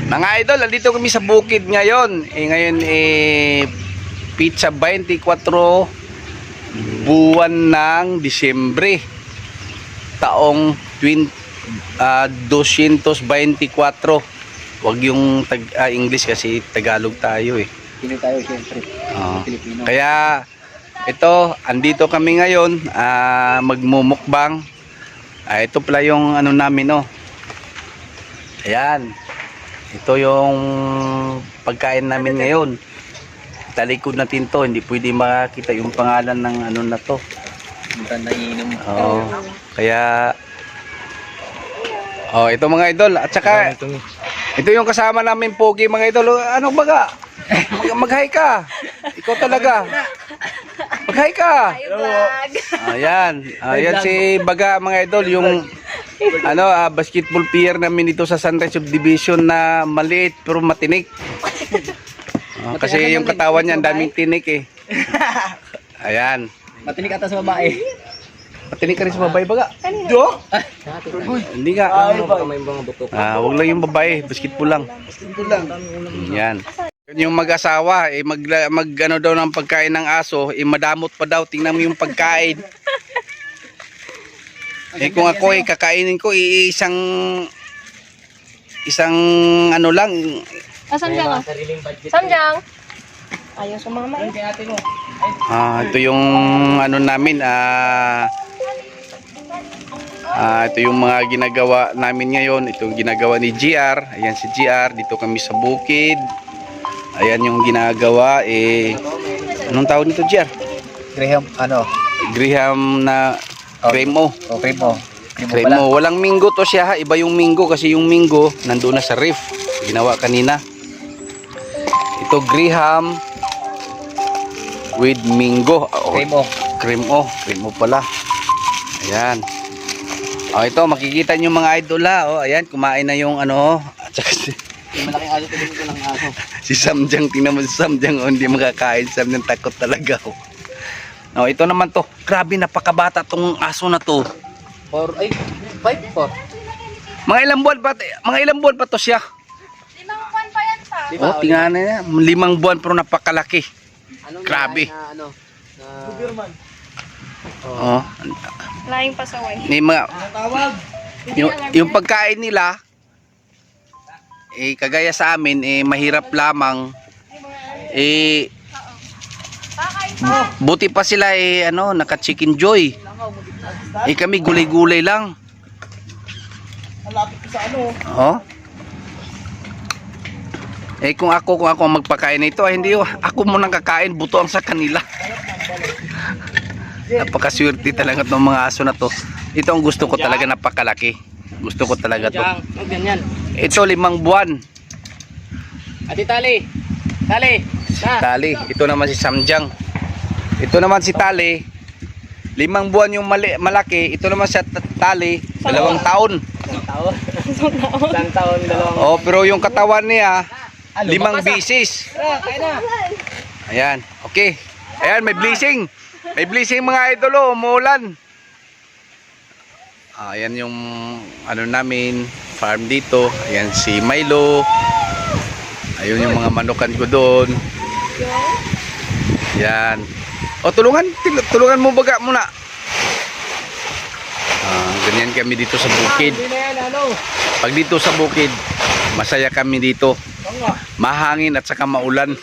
Mga idol, andito kami sa bukid ngayon. Ngayon pizza 24 buwan ng Disyembre. Taong 224. Wag yung English kasi Tagalog tayo eh. Pinoy tayo siyempre. Pilipino. Kaya ito, andito kami ngayon magmumukbang. Ito pala yung ano namin, oh. Ayan. Ito yung pagkain namin ngayon. Talikod natin to, hindi pwede makita yung pangalan ng ano na to. Nainom. Oo. Kaya ito mga idol, at saka ito yung kasama namin Pogi mga idol. Ano baga? Mag-hi ka. Ikaw talaga. Mag-hi ka. Ayan. Ayan si Baga mga idol, yung basketball player namin dito sa Sunrise Subdivision na maliit pero matinik. Kasi yung katawan niya, ang daming tinik eh. Ayan. Matinik ata sa babae. Matinik ka rin sa babae Baga? Do? Hindi nga. Wag lang yung babae, basketball lang. Yan. Yung mag-asawa, mag daw ng pagkain ng aso, madamot pa daw. Tingnan mo yung pagkain. Kung ako kakainin ko, isang ano lang. Samjang. Samjang. Ayaw sumama eh. Ito yung ano namin, ito yung mga ginagawa namin ngayon. Ito yung ginagawa ni GR. Ayan si GR, dito kami sa bukid. Ayan yung ginagawa anong tawag nito GR? Graham, Graham na cremo. Cremo. Cremo. Walang minggo to siya ha. Iba yung minggo kasi yung minggo nandoon na sa ref. Ginawa kanina. Ito Graham with minggo. Cremo pala. Ayan. Ito makikita nyo mga idol ha. Ayan, kumain na yung at saka Malaking aso dito ng aso. si Samjang, tingnan mo si Samjang, hindi makakain. Samjang takot talaga. Ito naman to. Grabe, napakabata tong aso na to. 4. Mga ilang buwan pa to siya. 5 buwan pa yan pa. Tingnan na 5 buwan pero napakalaki. Grabe. Doberman. Laing pasaway. May mga yung pagkain nila kagaya sa amin mahirap lamang buti pa sila naka chicken joy. Kami gulay-gulay lang. Malapit sa Kung ako magpakain nito hindi ako munang kakain, buto ang sa kanila. Napakaswerte talaga ng mga aso na to. Ito ang gusto ko talaga, napakalaki. Gusto ko talaga to. Ito 5 buwan. Ati tali. Tali. Ito naman si Samjang. Ito naman si Tali. 5 buwan yung malaki. Ito naman si Tali. 2 taon. Isang taon, 2. Pero yung katawan niya 5 bisis. Ayan. Okay. Ayan, may blessing. May blessing mga idolo, umuulan. Ayan yung namin farm dito. Ayan si Milo. Ayun yung mga manukan ko doon. Ayan. Tulungan mo Baga muna. Ganyan kami dito sa bukid. Pag dito sa bukid, masaya kami dito. Mahangin at saka maulan.